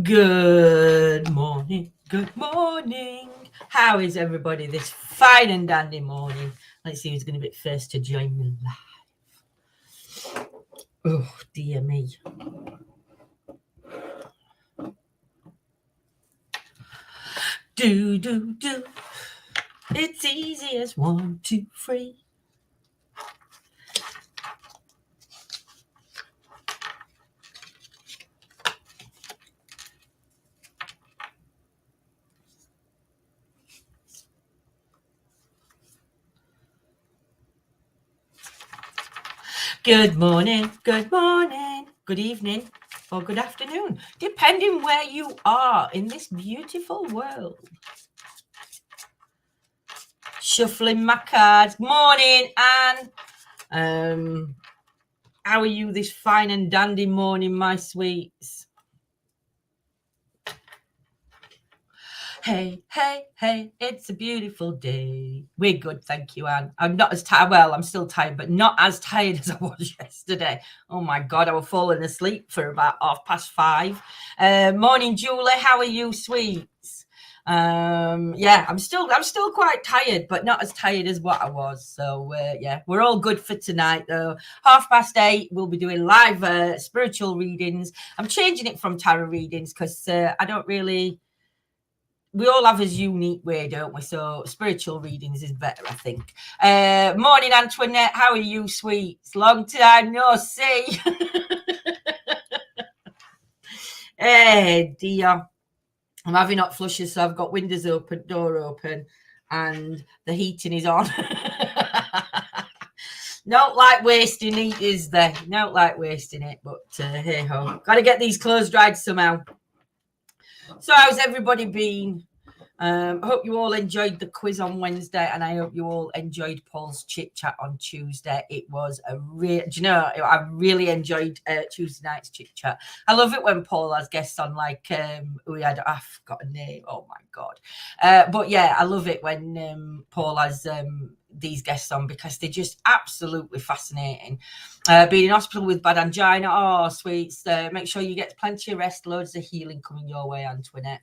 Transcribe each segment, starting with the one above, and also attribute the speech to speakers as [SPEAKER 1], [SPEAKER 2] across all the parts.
[SPEAKER 1] Good morning, good morning. How is everybody this fine and dandy morning? Let's see who's going to be first to join me live. Oh, dear me. Do. It's easy as 1, 2, 3. Good morning, good evening, or good afternoon, depending where you are in this beautiful world. Shuffling my cards. Morning, Anne. How are you this fine and dandy morning, my sweets? Hey, it's a beautiful day. We're good, thank you, Anne. I'm not as tired. Well, I'm still tired, but not as tired as I was yesterday. Oh my God, I was falling asleep for about 5:30. Morning, Julie. How are you, sweets? Yeah, I'm still quite tired, but not as tired as what I was. So yeah, we're all good for tonight though. 8:30, we'll be doing live spiritual readings. I'm changing it from tarot readings because I don't really. We all have a unique way, don't we? So spiritual readings is better, I think. Morning, Antoinette. How are you, sweets? Long time no see. Hey, dear. I'm having hot flushes, so I've got windows open, door open, and the heating is on. Not like wasting heat, is there? Not like wasting it, but hey ho. Got to get these clothes dried somehow. So how's everybody been? I hope you all enjoyed the quiz on Wednesday, and I hope you all enjoyed Paul's chit chat on Tuesday. It was a I really enjoyed Tuesday night's chit chat. I love it when Paul has guests on, like I forgot a name. Oh my God! But yeah, I love it when Paul has these guests on because they're just absolutely fascinating. Being in hospital with bad angina, oh sweets. Make sure you get plenty of rest. Loads of healing coming your way, Antoinette.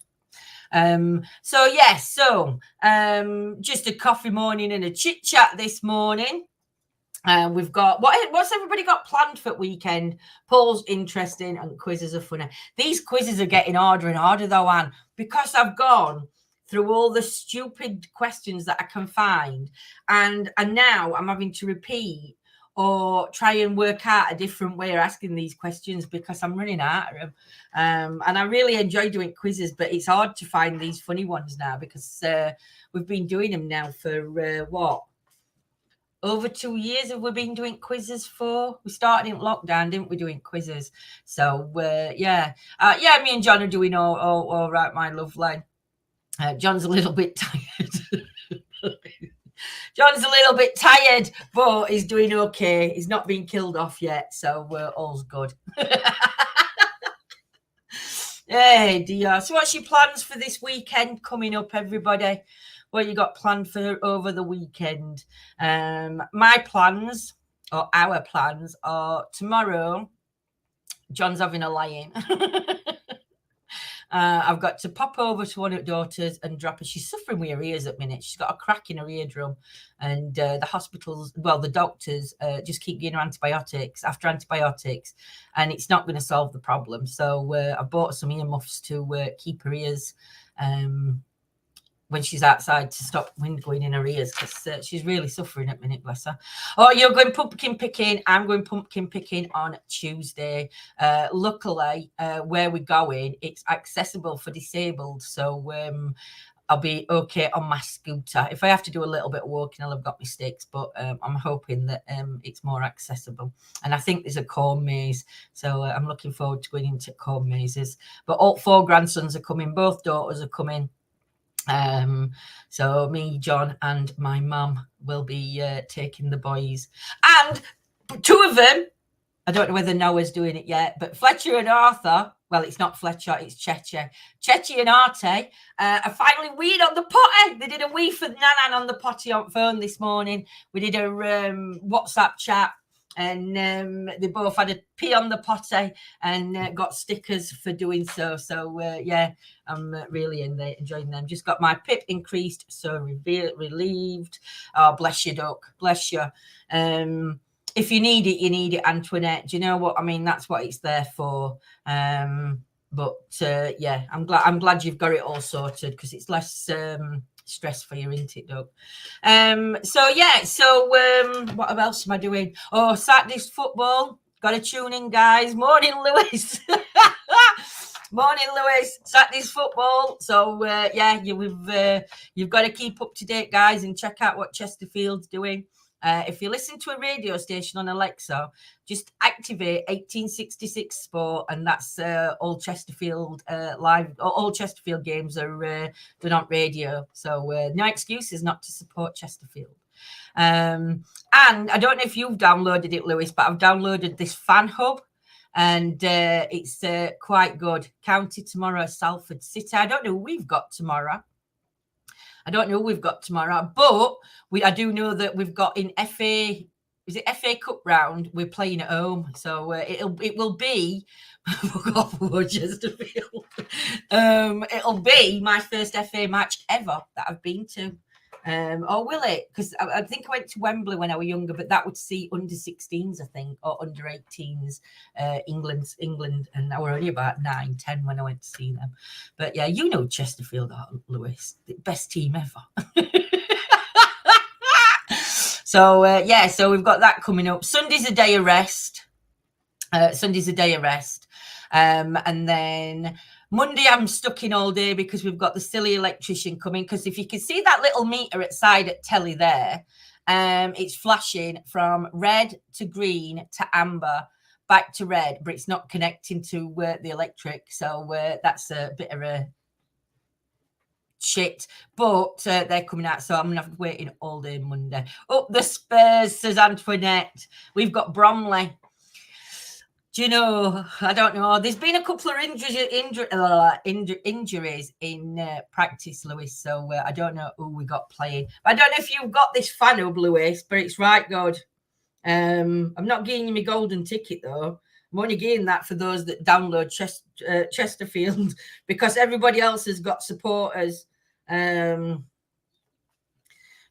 [SPEAKER 1] Just a coffee morning and a chit chat this morning. We've got what's everybody got planned for the weekend? Polls interesting and quizzes are funny. These quizzes are getting harder and harder though, Anne, because I've gone through all the stupid questions that I can find, and now I'm having to repeat or try and work out a different way of asking these questions because I'm running out of them. And I really enjoy doing quizzes, but it's hard to find these funny ones now because we've been doing them now for over 2 years have we been doing quizzes for? We started in lockdown, didn't we, doing quizzes? So yeah, me and John are doing all right, my lovely. John's a little bit tired. John's a little bit tired, but he's doing okay. He's not been killed off yet, so all's good. Hey, dear. So what's your plans for this weekend coming up, everybody? What you got planned for over the weekend? My plans, or our plans, are tomorrow. John's having a lie-in. I've got to pop over to one of her daughters and drop her. She's suffering with her ears at the minute. She's got a crack in her eardrum, and the hospitals, the doctors just keep giving her antibiotics after antibiotics, and it's not going to solve the problem. So I bought some earmuffs to keep her ears when she's outside, to stop wind going in her ears, because she's really suffering at the minute, bless her. Oh, you're going pumpkin picking. I'm going pumpkin picking on Tuesday. Luckily, where we're going, it's accessible for disabled, so I'll be okay on my scooter. If I have to do a little bit of walking, I'll have got my sticks, but I'm hoping that it's more accessible. And I think there's a corn maze, so I'm looking forward to going into corn mazes. But all 4 grandsons are coming. Both daughters are coming. So me, John, and my mum will be taking the boys, and 2 of them, I don't know whether Noah's doing it yet, but Fletcher and Arthur, well, it's not Fletcher, it's Cheche and Arte are finally weed on the potty. They did a wee for Nanan on the potty on phone this morning. We did a WhatsApp chat, and they both had a pee on the potty and got stickers for doing so. So yeah, I'm really enjoying them. Just got my pip increased, so relieved. Oh, bless you, Duck. Bless you. If you need it, you need it, Antoinette. Do you know what I mean? That's what it's there for. But yeah, I'm glad you've got it all sorted, because it's less stress for you, isn't it, Doug? So yeah, so what else am I doing? Oh, Saturday's football. Got to tune in, guys. Morning, Lewis. Morning, Lewis. Saturday's football. So yeah, you've got to keep up to date, guys, and check out what Chesterfield's doing. If you listen to a radio station on Alexa, just activate 1866 Sport, and that's all Chesterfield live. All Chesterfield games are done on radio, so no excuses not to support Chesterfield. And I don't know if you've downloaded it, Lewis, but I've downloaded this fan hub, and it's quite good. County tomorrow, Salford City. I don't know who we've got tomorrow. But I do know that we've got in FA. Is it FA Cup round? We're playing at home, so it will be. Chesterfield. It'll be my first FA match ever that I've been to. Or will it? Because I think I went to Wembley when I was younger, but that would see under 16s, I think, or under 18s, England, and I were only about 9, 10 when I went to see them. But yeah, you know Chesterfield, Lewis, the best team ever. So yeah, so we've got that coming up. Sunday's a day of rest. And then Monday, I'm stuck in all day because we've got the silly electrician coming. Because if you can see that little meter outside at telly there, it's flashing from red to green to amber, back to red, but it's not connecting to the electric. So that's a bit of a shit. But they're coming out, so I'm going to have to wait in all day Monday. Up the Spurs, says Antoinette. We've got Bromley. Do you know? I don't know. There's been a couple of injuries in practice, Lewis. So I don't know who we got playing. I don't know if you've got this fan hub, Lewis, but it's right good. I'm not giving you my golden ticket though. I'm only getting that for those that download Chesterfield, because everybody else has got supporters. So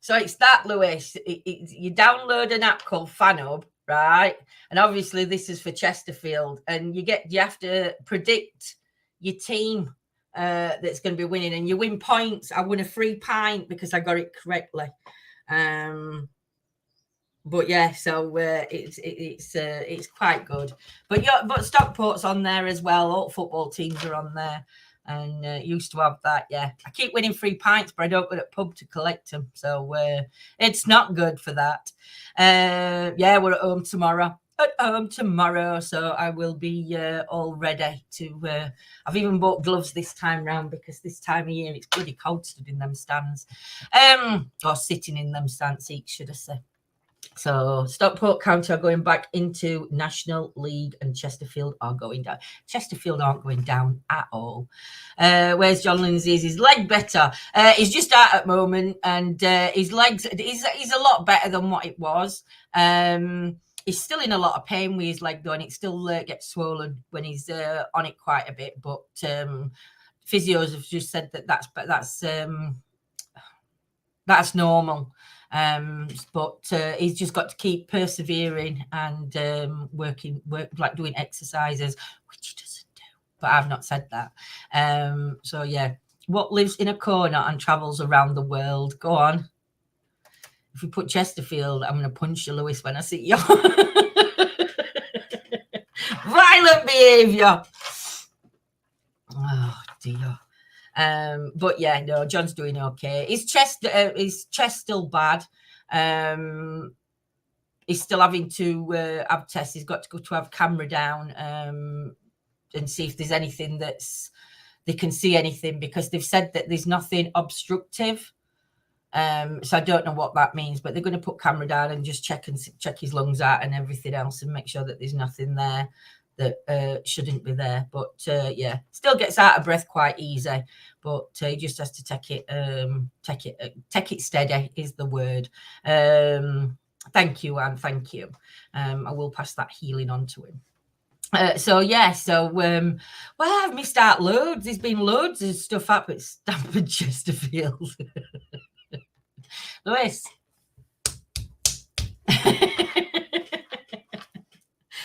[SPEAKER 1] it's that, Lewis. You download an app called Fan Hub. Right, and obviously this is for Chesterfield, and you have to predict your team that's going to be winning, and you win points. I won a free pint because I got it correctly. But yeah, so it's quite good. But Stockport's on there as well. All football teams are on there, and used to have that. Yeah, I keep winning free pints, but I don't go to the pub to collect them, so it's not good for that. Yeah, we're at home tomorrow. So I will be all ready to. I've even bought gloves this time round, because this time of year it's bloody cold stood in them stands, or sitting in them stands seats, should I say. So Stockport County are going back into National League, and Chesterfield are going down. Chesterfield aren't going down at all. Where's John Lindsay? Is his leg better? He's just out at the moment, and his legs, he's a lot better than what it was. He's still in a lot of pain with his leg, though, and it still gets swollen when he's on it quite a bit. But physios have just said that's normal. But he's just got to keep persevering and work like doing exercises, which he doesn't do. But I've not said that. So yeah, what lives in a corner and travels around the world? Go on. If you put Chesterfield, I'm going to punch you, Lewis, when I see you. Violent behaviour. Oh dear. But yeah, no, John's doing okay. His chest still bad. He's still having to have tests. He's got to go to have camera down and see if there's anything they can see anything, because they've said that there's nothing obstructive. So I don't know what that means, but they're going to put camera down and just check his lungs out and everything else, and make sure that there's nothing there that shouldn't be there. But yeah, still gets out of breath quite easy, but he just has to take it steady is the word. Thank you, Anne. Thank you. I will pass that healing on to him. Well, I've missed out loads. There's been loads of stuff up at Stamford Chesterfield. Lewis.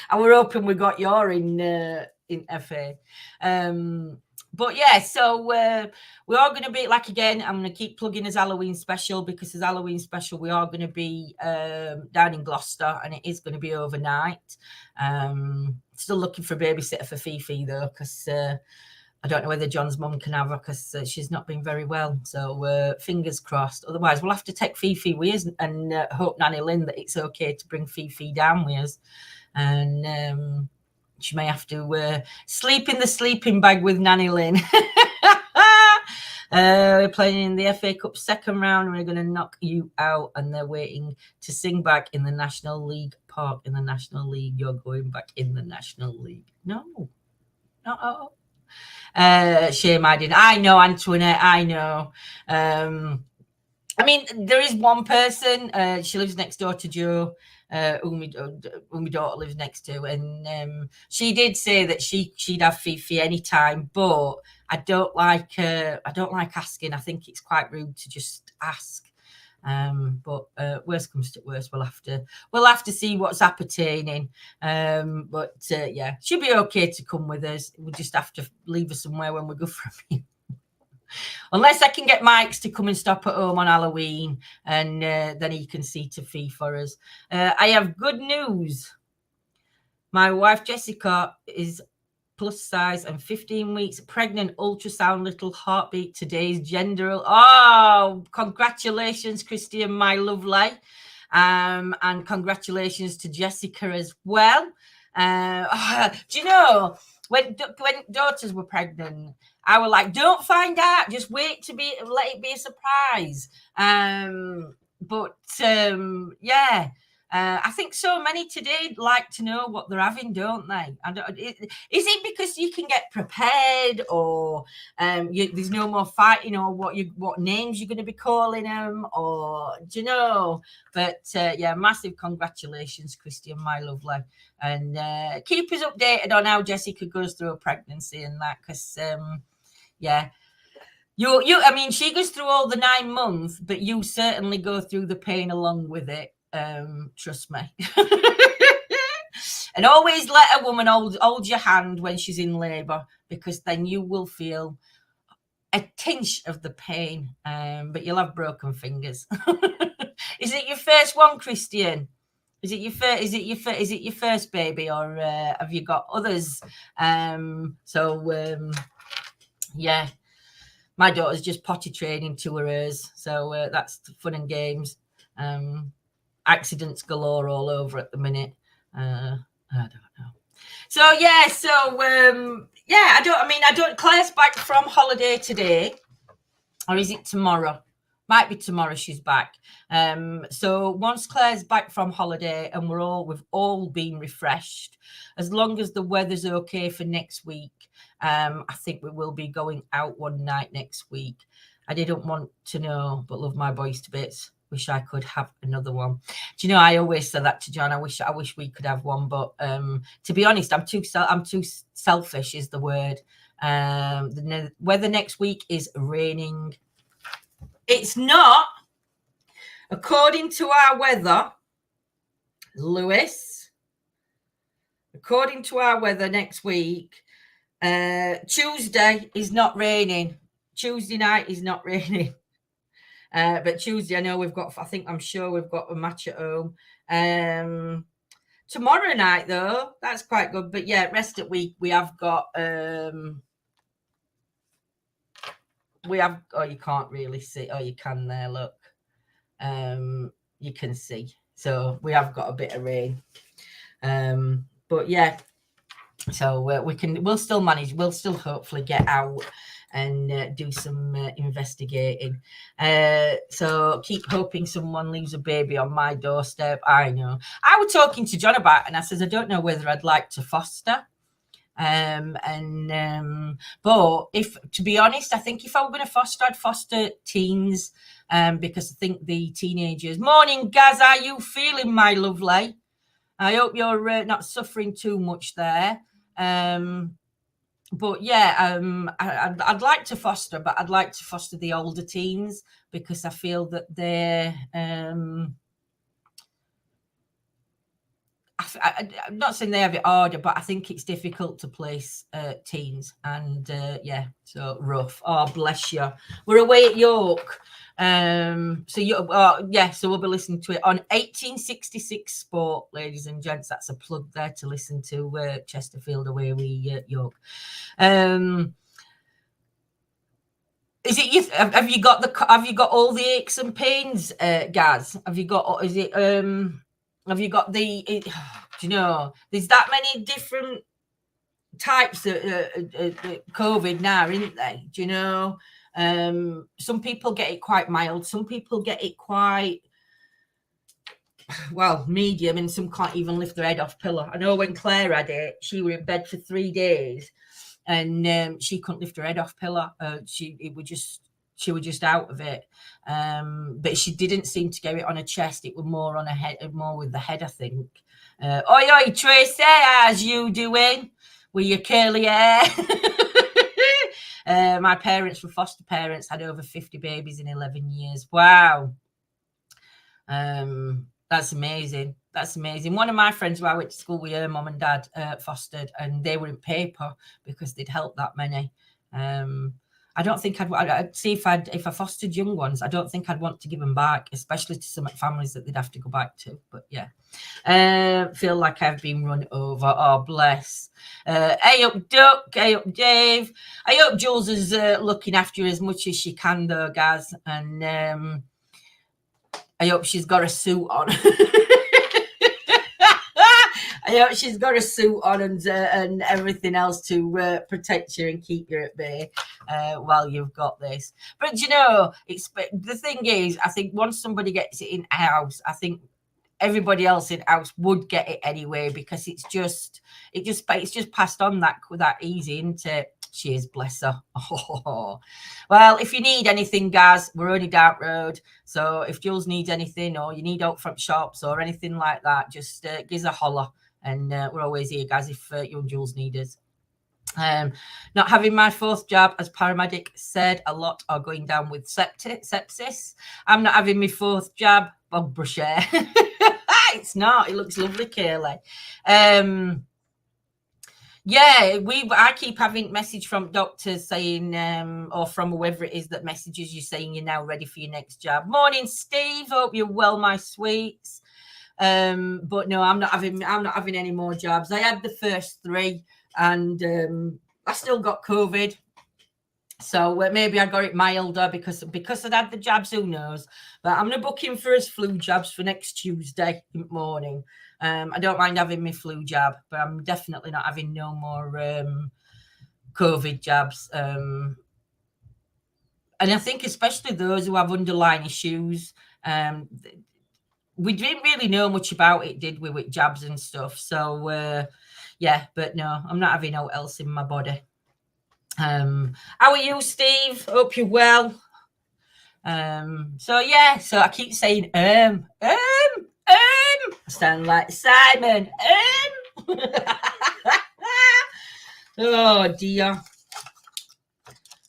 [SPEAKER 1] And we're hoping we got your in FA. But yeah, so we are going to be, like, again, I'm going to keep plugging his Halloween special, because his Halloween special, we are going to be down in Gloucester, and it is going to be overnight. Still looking for a babysitter for Fifi, though, because I don't know whether John's mum can have her, because she's not been very well. So fingers crossed. Otherwise, we'll have to take Fifi with us and hope Nanny Lynn that it's okay to bring Fifi down with us. And she may have to sleep in the sleeping bag with Nanny Lynn. We're playing in the FA Cup second round. We're going to knock you out. And they're waiting to sing back in the National League Park. In the National League, you're going back in the National League. No. Shame I didn't. I know, Antoinette. I know. I mean, there is one person. She lives next door to Joe. Who my daughter lives next to, and she did say that she'd have Fifi anytime, but I don't like asking. I think it's quite rude to just ask. But worst comes to worst, we'll have to see what's appertaining. But yeah, she'll be okay to come with us. We'll just have to leave her somewhere when we go for a meal. Unless I can get Mike's to come and stop at home on Halloween, and then he can see to Fee for us. I have good news. My wife Jessica is plus size and 15 weeks pregnant, ultrasound, little heartbeat. Today's gender. Oh, congratulations, Christian, my lovely. And congratulations to Jessica as well. Do you know, when daughters were pregnant, I was like, don't find out, just let it be a surprise. Yeah. I think so many today like to know what they're having, don't they? Is it because you can get prepared, or there's no more fighting, or what names you're going to be calling them, or do you know? But yeah, massive congratulations, Christian, my lovely, and keep us updated on how Jessica goes through a pregnancy and that, because yeah. I mean, she goes through all the 9 months, but you certainly go through the pain along with it. Trust me. And always let a woman hold your hand when she's in labour, because then you will feel a tinge of the pain, but you'll have broken fingers. Is it your first one, Christian? Is it your first baby, or have you got others? Yeah, my daughter's just potty training to hers, so that's fun and games. Accidents galore all over at the minute. I don't know. So yeah, I don't. Claire's back from holiday today, or is it tomorrow? Might be tomorrow she's back. So once Claire's back from holiday and we've all been refreshed, as long as the weather's okay for next week, I think we will be going out one night next week. I didn't want to know, but love my boys to bits. Wish I could have another one. Do you know, I always say that to John. I wish we could have one, but to be honest, I'm too selfish is the word. The weather next week is raining. It's not, according to our weather, Lewis. According to our weather next week, Tuesday is not raining. Tuesday night is not raining. But Tuesday, I'm sure we've got a match at home. Tomorrow night, though, that's quite good. But yeah, rest of week, we have got, you can't really see. Oh, you can there, look. You can see. So we have got a bit of rain. But yeah, so we'll still manage. We'll still hopefully get out and do some investigating. So keep hoping someone leaves a baby on my doorstep. I know. I was talking to John about it, and I says, I don't know whether I'd like to foster. But if, to be honest, I think if I were going to foster, I'd foster teens, because I think the teenagers. Morning, Gaz, how you feeling, my lovely? I hope you're not suffering too much there. But yeah, I'd like to foster, but I'd like to foster the older teens because I feel that they're. I'm not saying they have it harder, but I think it's difficult to place teens, and yeah, so rough. Oh, bless you. We're away at York, so you, yeah, so we'll be listening to it on 1866 Sport, ladies and gents. That's a plug there to listen to Chesterfield away with York. Is it you? Have you got all the aches and pains, Gaz? Have you got? Is it? Have you got the? Do you know? There's that many different types of COVID now, isn't there? Do you know? Some people get it quite mild. Some people get it quite medium, and some can't even lift their head off pillow. I know when Claire had it, she was in bed for 3 days. And she couldn't lift her head off pillow. She was just out of it. But she didn't seem to get it on her chest. It was more on her head, more with the head, I think. Oi, Tracy, how's you doing with your curly hair? My parents were foster parents, had over 50 babies in 11 years. Wow. That's amazing. That's amazing. One of my friends who I went to school with, her mum and dad fostered, and they were in paper because they'd helped that many. I don't think I'd see if I fostered young ones. I don't think I'd want to give them back, especially to some families that they'd have to go back to. But yeah, feel like I've been run over. Oh, bless. Hey up, Duck. Hey up, Dave. I hope Jules is looking after you as much as she can, though, Gaz. And I hope she's got a suit on. I hope she's got a suit on and everything else to protect you and keep you at bay while you've got this. But you know, the thing is, I think once somebody gets it in house, I think everybody else in house would get it anyway, because it's just passed on that easy, isn't it? She is, bless her. Oh. Well, if you need anything, Gaz, we're only down road. So if Jules needs anything, or you need out front shops or anything like that, just give us a holler. And we're always here, Gaz, if you and Jules need us. Not having my 4th jab, as paramedic said, a lot are going down with sepsis. I'm not having my 4th jab, bog brush hair. It's not. It looks lovely, Kaylee. Yeah, I keep having message from doctors saying, or from whoever it is that messages you saying you're now ready for your next jab. Morning, Steve. Hope you're well, my sweets. But no, I'm not having any more jabs. I had the first 3, and I still got COVID. So maybe I got it milder because I'd had the jabs. Who knows? But I'm gonna book him for his flu jabs for next Tuesday morning. I don't mind having my flu jab, but I'm definitely not having no more COVID jabs. And I think especially those who have underlying issues, we didn't really know much about it, did we, with jabs and stuff? So yeah, but no, I'm not having no else in my body. How are you, Steve? Hope you're well. So yeah, so I keep saying I sound like Simon. Oh dear.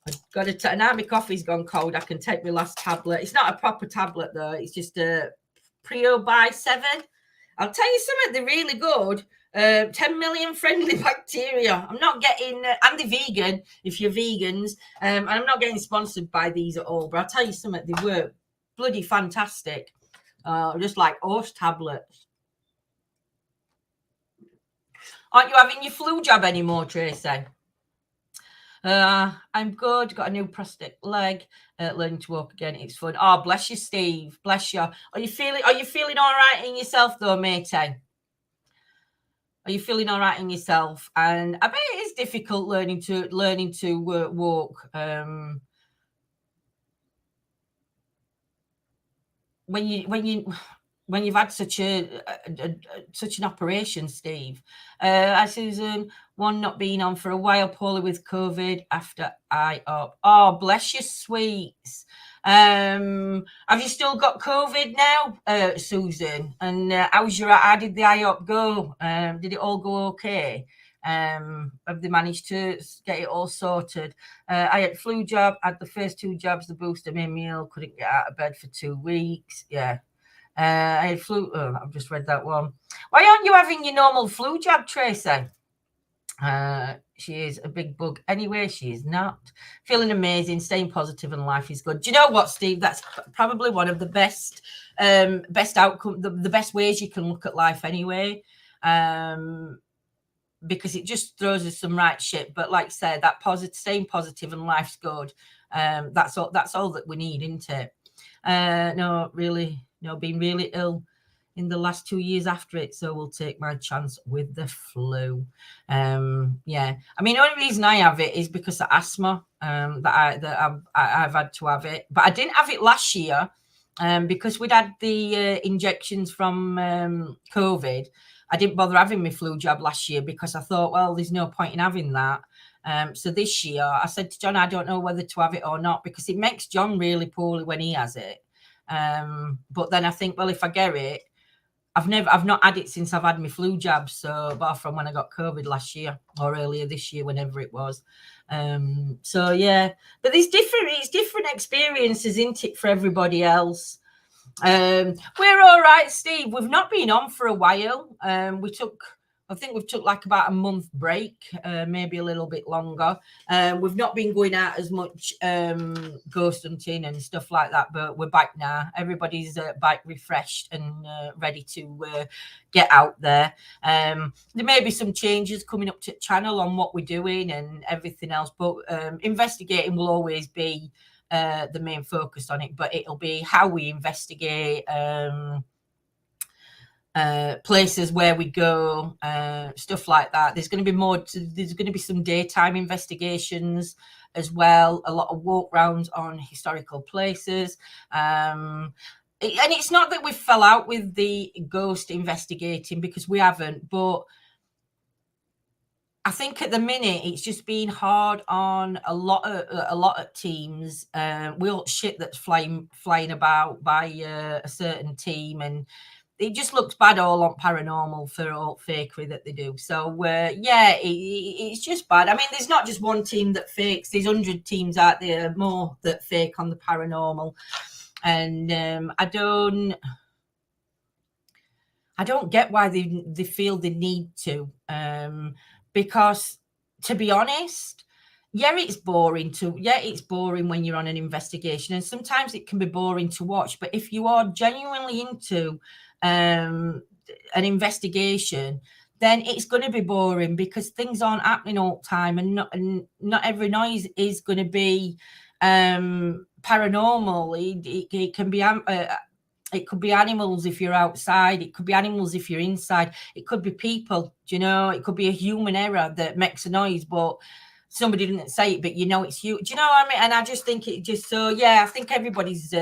[SPEAKER 1] I've got to now my coffee's gone cold. I can take my last tablet. It's not a proper tablet though, it's just a Prio by 7. I'll tell you something, they're really good. 10 million friendly bacteria. I'm not getting, and they're vegan if you're vegans. And I'm not getting sponsored by these at all, but I'll tell you something, they work bloody fantastic. Just like horse tablets. Aren't you having your flu jab anymore, Tracy? I'm good. Got a new prosthetic leg. Learning to walk again. It's fun. Oh, bless you, Steve. Bless you. Are you feeling all right in yourself, though, matey? Are you feeling all right in yourself? And I bet it is difficult learning to walk. When you when you've had such such an operation, Steve. Hi, Susan. One not being on for a while, poorly with COVID after IOP. Oh, bless you, sweets. Have you still got COVID now, Susan? And how did the IOP go? Did it all go okay? Have they managed to get it all sorted? I had flu jab, had the first 2 jabs, the booster made me ill, couldn't get out of bed for 2 weeks. Yeah. I had flu. Oh, I've just read that one. Why aren't you having your normal flu jab, Tracy? She is a big bug. Anyway, she is not. Feeling amazing, staying positive, and life is good. Do you know what, Steve? That's probably one of the best outcome, the best ways you can look at life anyway. Because it just throws us some right shit. But like I said, that staying positive and life's good. That's all that we need, isn't it? No, really, no, been really ill in the last 2 years after it, so we'll take my chance with the flu. Yeah, I mean, the only reason I have it is because of asthma. That I've had to have it, but I didn't have it last year because we'd had the injections from COVID. I didn't bother having my flu jab last year because I thought, well, there's no point in having that. So this year I said to John, I don't know whether to have it or not because it makes John really poorly when he has it. But then I think, well, if I get it, I've not had it since I've had my flu jab. So apart from when I got COVID last year or earlier this year, whenever it was. So yeah, but it's different experiences, isn't it, for everybody else? We're all right, Steve. We've not been on for a while. I think we've took like about a month break, maybe a little bit longer. We've not been going out as much ghost hunting and stuff like that, but we're back now. Everybody's back refreshed and ready to get out there. There may be some changes coming up to the channel on what we're doing and everything else, but investigating will always be the main focus on it, but it'll be how we investigate places where we go, stuff like that. There's going to be some daytime investigations as well, a lot of walk rounds on historical places. And it's not that we fell out with the ghost investigating, because we haven't, but I think at the minute it's just been hard on a lot of teams. We'll shit that's flying about by a certain team, and it just looks bad all on paranormal for all fakery that they do. So yeah, it's just bad. I mean, there's not just one team that fakes. There's 100 teams out there more that fake on the paranormal, and I don't get why they feel the need to. Because to be honest, it's boring when you're on an investigation, and sometimes it can be boring to watch. But if you are genuinely into an investigation, then it's going to be boring because things aren't happening all the time, and not every noise is going to be paranormal. It can be it could be animals if you're outside. It could be animals if you're inside. It could be people, it could be a human error that makes a noise, but somebody didn't say it, but it's you. Do you know what I mean? And I just think it just I think everybody's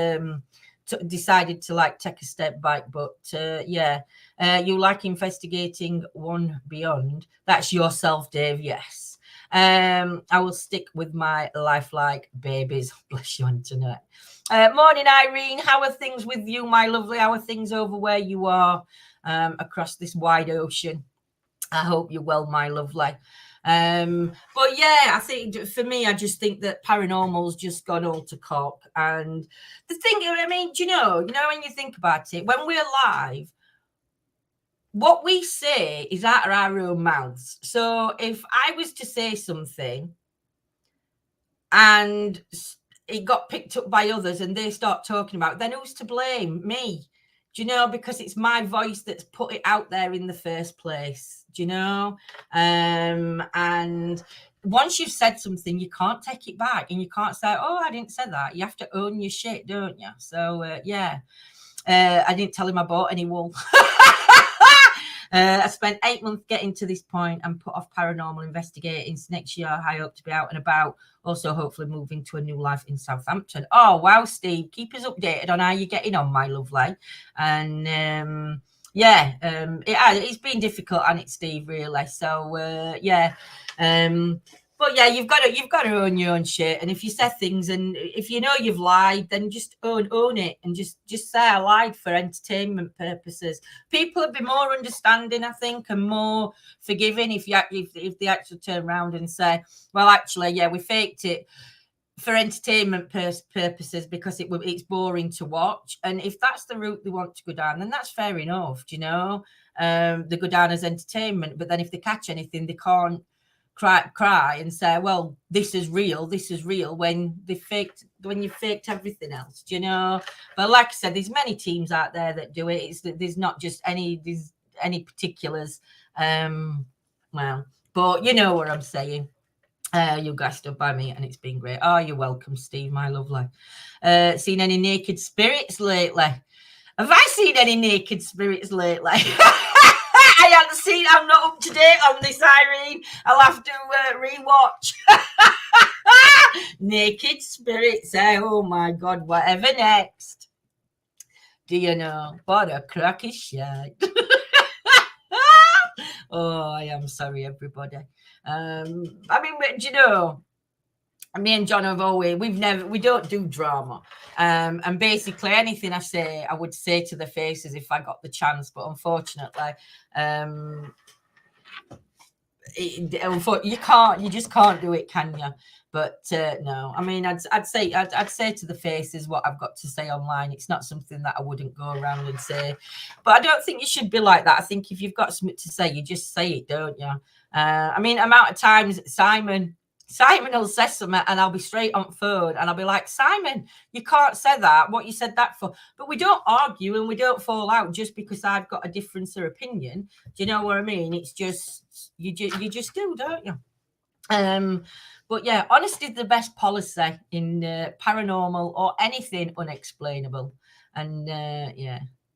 [SPEAKER 1] decided to take a step back. But you like investigating one beyond. That's yourself, Dave. Yes. I will stick with my lifelike babies. Bless you, Antoinette. Morning, Irene. How are things with you, my lovely? How are things over where you are across this wide ocean? I hope you're well, my lovely. But yeah, I think for me, I just think that paranormal's just gone all to cock. And the thing, I mean, when you think about it, when we're live, what we say is out of our own mouths. So if I was to say something and it got picked up by others and they start talking about it, then who's to blame? Me. Because it's my voice that's put it out there in the first place. And once you've said something, you can't take it back, and you can't say, oh, I didn't say that. You have to own your shit, don't you? So I didn't tell him I bought any wool. I spent 8 months getting to this point and put off paranormal investigating. So next year, I hope to be out and about. Also, hopefully moving to a new life in Southampton. Oh, wow, Steve. Keep us updated on how you're getting on, my lovely. And it's been difficult, and it's Steve, really. So, but yeah, you've got to own your own shit. And if you say things, and if you know you've lied, then just own it, and just say I lied for entertainment purposes. People would be more understanding, I think, and more forgiving if they actually turn around and say, well, actually, yeah, we faked it for entertainment purposes because it's boring to watch. And if that's the route they want to go down, then that's fair enough. They go down as entertainment, but then if they catch anything, they can't cry and say, well, this is real when you faked everything else. But like I said, there's many teams out there that do it. There's not just any particulars. But you know what I'm saying. You guys stood by me and it's been great. Oh, you're welcome, Steve, my lovely. Seen any naked spirits lately? Have I seen any naked spirits lately? I haven't seen. I'm not up to date on this, Irene. I'll have to rewatch. Naked spirits. Oh my God! Whatever next? Do you know what a cracky shite? Oh, I am sorry, everybody. Me and John we don't do drama. And basically anything I say, I would say to the faces if I got the chance. But unfortunately, you just can't do it, can you? But no, I mean, I'd say to the faces what I've got to say online. It's not something that I wouldn't go around and say. But I don't think you should be like that. I think if you've got something to say, you just say it, don't you? Amount of times Simon will say something and I'll be straight on phone and I'll be like, Simon, you can't say that. What you said that for? But we don't argue and we don't fall out just because I've got a difference of opinion. Do you know what I mean? It's just you just do, don't you? But yeah, honesty is the best policy in paranormal or anything unexplainable. And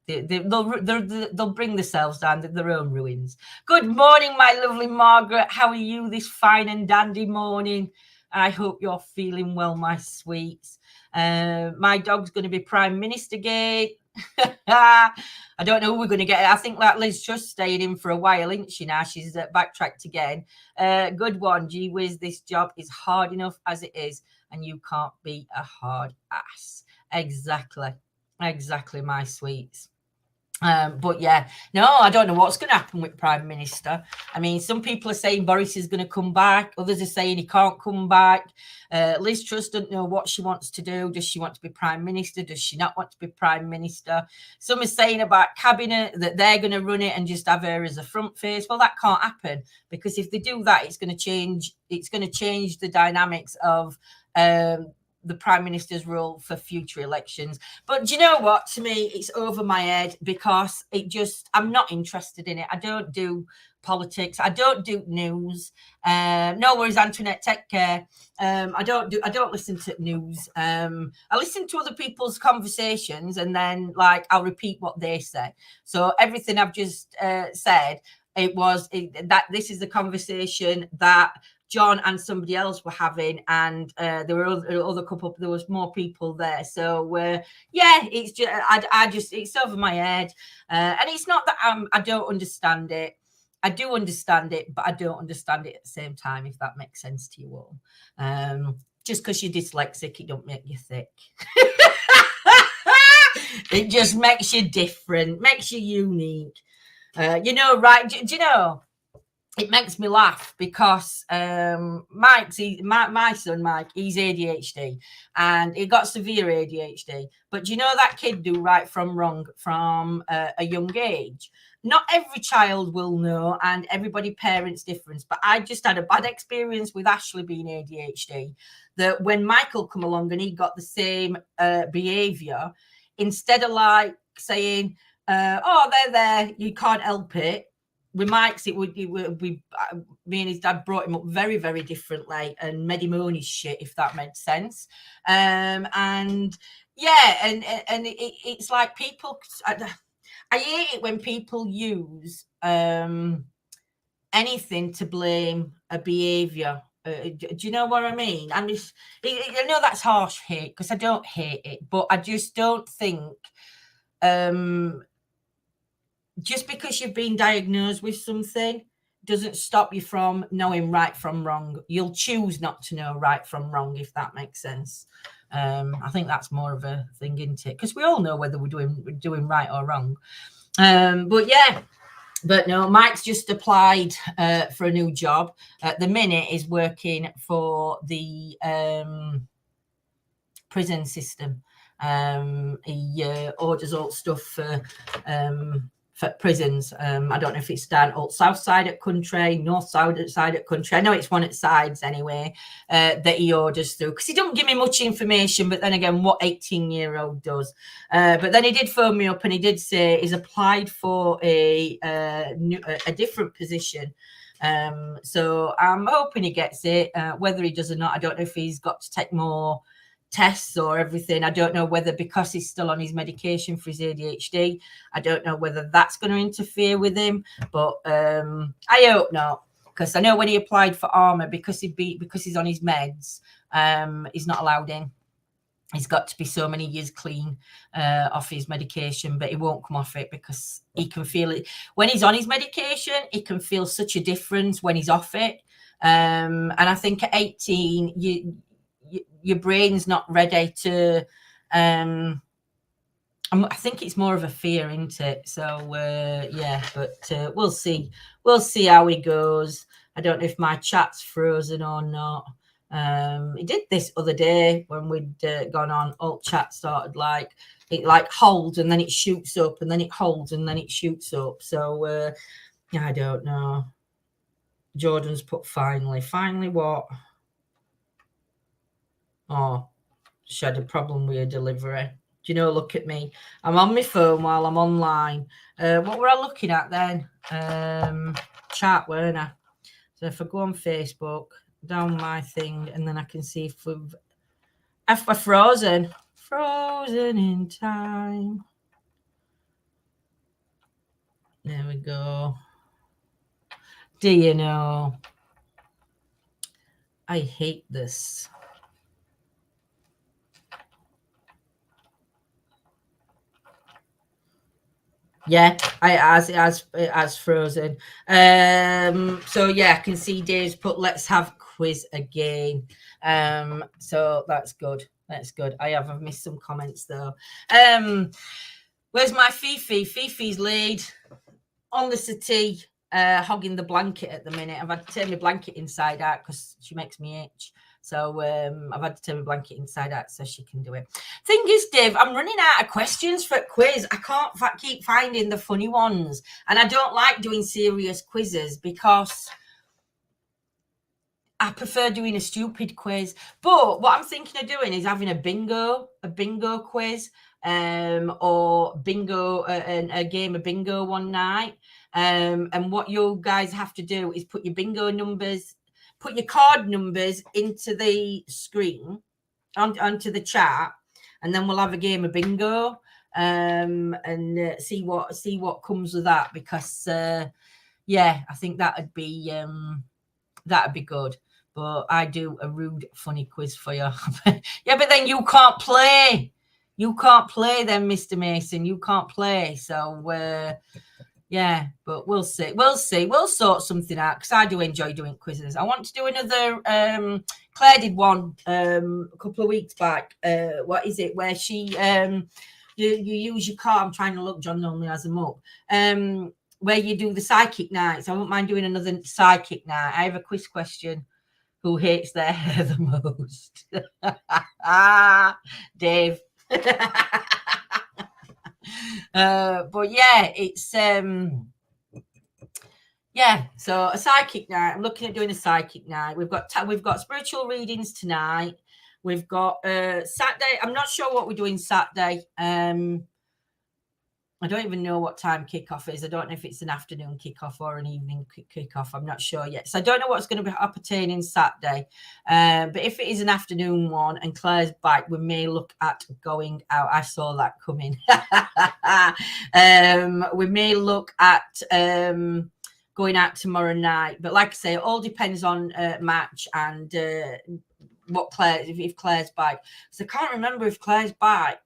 [SPEAKER 1] they'll bring themselves down to their own ruins. Good morning, my lovely Margaret. How are you this fine and dandy morning? I hope you're feeling well, my sweets. My dog's going to be Prime Minister Gate. I don't know who we're going to get. I think that Liz Truss staying in for a while, isn't she? Now she's backtracked again. Good one. Gee whiz, this job is hard enough as it is, and you can't be a hard ass. Exactly, my sweets. But yeah, no, I don't know what's going to happen with Prime Minister. I mean, some people are saying Boris is going to come back. Others are saying he can't come back. Liz Truss doesn't know what she wants to do. Does she want to be Prime Minister? Does she not want to be Prime Minister? Some are saying about Cabinet that they're going to run it and just have her as a front face. Well, that can't happen because if they do that, it's going to change the dynamics of the Prime Minister's role for future elections. But do you know what? To me, it's over my head because I'm not interested in it. I don't do politics. I don't do news. No worries, Antoinette, take care. I don't listen to news. I listen to other people's conversations and then I'll repeat what they say. So everything I've just said, this is the conversation that John and somebody else were having, and there were there was more people there. So it's just it's over my head, and it's not that I don't understand it. I do understand it, but I don't understand it at the same time. If that makes sense to you all, just because you're dyslexic, it don't make you thick. It just makes you different, makes you unique. Right? Do you know? It makes me laugh because my son Mike, he's ADHD and he got severe ADHD. But you know that kid do right from wrong from a young age. Not every child will know, and everybody parents different. But I just had a bad experience with Ashley being ADHD. That when Michael come along and he got the same behaviour, instead of saying, "Oh, they're there, you can't help it." With Mike's, it would be me and his dad brought him up very, very differently and made him own his shit, if that made sense. It's like people. I hate it when people use anything to blame a behavior. Do you know what I mean? I know that's harsh hate, because I don't hate it, but I just don't think just because you've been diagnosed with something doesn't stop you from knowing right from wrong. You'll choose not to know right from wrong, if that makes sense. I think that's more of a thing, isn't it? Because we all know whether we're doing right or wrong. But yeah. But no, Mike's just applied for a new job. At the minute, is working for the prison system. He orders all stuff for prisons. I don't know if it's down all south side at country, north side at country. I know it's one at sides anyway, that he orders through, because he don't give me much information, but then again, what 18-year-old does? But then he did phone me up and he did say he's applied for a different position. So I'm hoping he gets it. Whether he does or not, I don't know if he's got to take more tests or everything. I don't know whether, because he's still on his medication for his ADHD, I don't know whether that's going to interfere with him, but I hope not, because I know when he applied for armor, because he's on his meds, he's not allowed in. He's got to be so many years clean off his medication, but he won't come off it because he can feel it when he's on his medication. He can feel such a difference when he's off it, and I think at 18 your brain's not ready to I think it's more of a fear, isn't it? So yeah, but we'll see how he goes. I don't know if my chat's frozen or not. He did this other day when we'd gone on. Alt chat started it holds and then it shoots up, and then it holds and then it shoots up. So yeah, I don't know. Jordan's put finally what? Oh, she had a problem with her delivery. Do you know, look at me. I'm on my phone while I'm online. What were I looking at then? Chat, weren't I? So if I go on Facebook, down my thing, and then I can see if we're frozen in time. There we go. Do you know? I hate this. Yeah, it has frozen. So yeah, I can see Dave's put let's have quiz again. So that's good. I have missed some comments though. Where's my Fifi? Fifi's laid on the settee, hogging the blanket at the minute. I've had to turn my blanket inside out because she makes me itch. So I've had to turn my blanket inside out so she can do it. Thing is, Dave, I'm running out of questions for a quiz. I can't keep finding the funny ones. And I don't like doing serious quizzes because I prefer doing a stupid quiz. But what I'm thinking of doing is having a bingo quiz, or bingo, a game of bingo one night. And what you guys have to do is put your bingo numbers, put your card numbers into the screen, onto the chat, and then we'll have a game of bingo, and see what comes with that. Because yeah, I think that'd be good. But I do a rude, funny quiz for you. Yeah, but then you can't play. You can't play then, Mr. Mason. You can't play. So yeah, but we'll see. We'll sort something out, because I do enjoy doing quizzes. I want to do another. Claire did one a couple of weeks back. What is it? Where she you use your car. I'm trying to look. John normally has them up. Where you do the psychic nights. I won't mind doing another psychic night. I have a quiz question. Who hates their hair the most? Dave. But yeah, it's yeah. So a psychic night. I'm looking at doing a psychic night. We've got spiritual readings tonight. We've got Saturday. I'm not sure what we're doing Saturday. I don't even know what time kickoff is. I don't know if it's an afternoon kickoff or an evening kickoff. I'm not sure yet. So I don't know what's going to be appertaining Saturday. But if it is an afternoon one and Claire's back, we may look at going out. I saw that coming. We may look at going out tomorrow night. But like I say, it all depends on match and what Claire, if Claire's back. So I can't remember if Claire's back.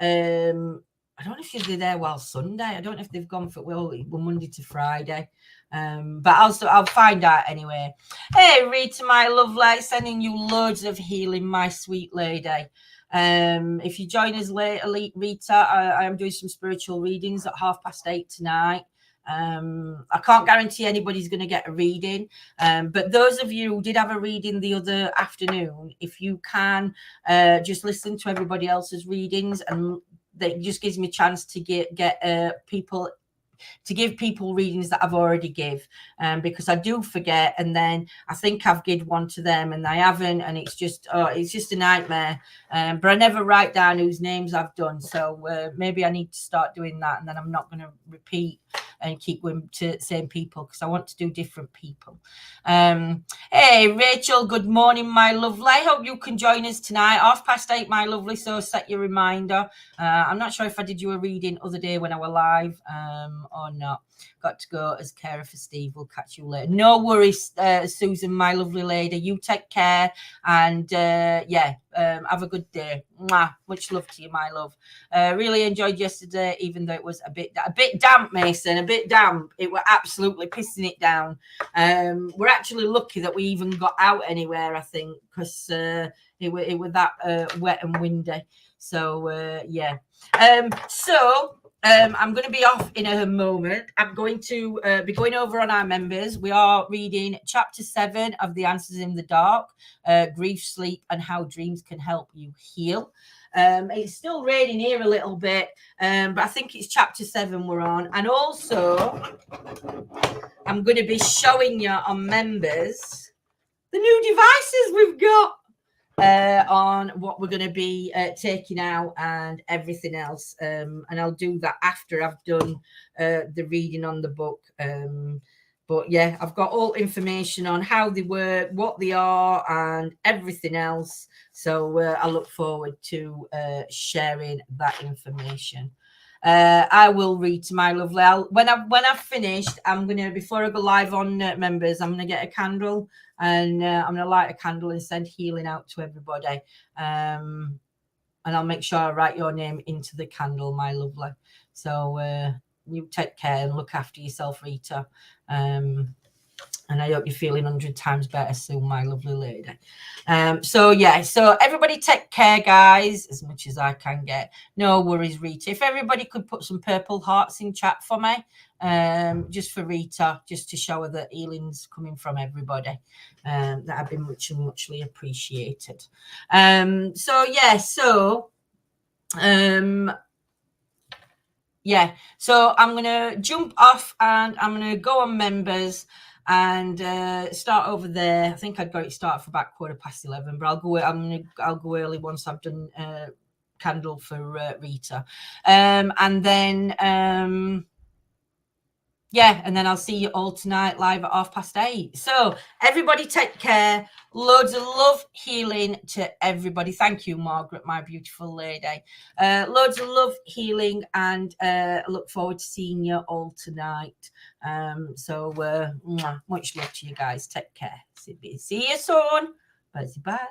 [SPEAKER 1] I don't know if you'll be there while Sunday. I don't know if they've gone for Monday to Friday. But I'll find out anyway. Hey, Rita, my lovely, sending you loads of healing, my sweet lady. If you join us late, Rita, I am doing some spiritual readings at 8:30 tonight. I can't guarantee anybody's going to get a reading, but those of you who did have a reading the other afternoon, if you can just listen to everybody else's readings, and that just gives me a chance to get people to give people readings that I've already give, because I do forget, and then I think I've given one to them and I haven't, and it's just a nightmare. But I never write down whose names I've done, so maybe I need to start doing that, and then I'm not going to repeat and keep going to the same people, because I want to do different people. Hey, Rachel, good morning, my lovely. Hope you can join us tonight, 8:30, my lovely, so set your reminder. I'm not sure if I did you a reading other day when I were live or not. Got to go as carer for Steve. We'll catch you later. No worries, Susan, my lovely lady. You take care, and have a good day. Mwah. Much love to you, my love. Really enjoyed yesterday, even though it was a bit damp, Mason. A bit damp. It were absolutely pissing it down. We're actually lucky that we even got out anywhere, I think, because it was that wet and windy. So yeah. I'm going to be off in a moment. I'm going to be going over on our members. We are reading chapter 7 of The Answers in the Dark, Grief, Sleep, and How Dreams Can Help You Heal. It's still raining here a little bit, but I think it's chapter 7 we're on. And also, I'm going to be showing you on members the new devices we've got. On what we're going to be taking out and everything else, and I'll do that after I've done the reading on the book. But yeah, I've got all information on how they work, what they are, and everything else. So I look forward to sharing that information. I will read to my lovely. When I've finished, I'm gonna, before I go live on members, I'm gonna get a candle, and I'm gonna light a candle and send healing out to everybody. And I'll make sure I write your name into the candle, my lovely. So you take care and look after yourself, Rita. And I hope you're feeling 100 times better soon, my lovely lady. So everybody take care, guys, as much as I can get. No worries, Rita. If everybody could put some purple hearts in chat for me, just for Rita, just to show her that healing's coming from everybody. That'd be muchly appreciated. So I'm going to jump off and I'm going to go on members and start over there. I think I'd got it started for about 11:15, but I'll go early once I've done candle for Rita, and then and then I'll see you all tonight live at 8:30. So everybody take care. Loads of love, healing to everybody. Thank you, Margaret, my beautiful lady. Loads of love, healing, and look forward to seeing you all tonight. Much love to you guys. Take care. See you soon. Bye.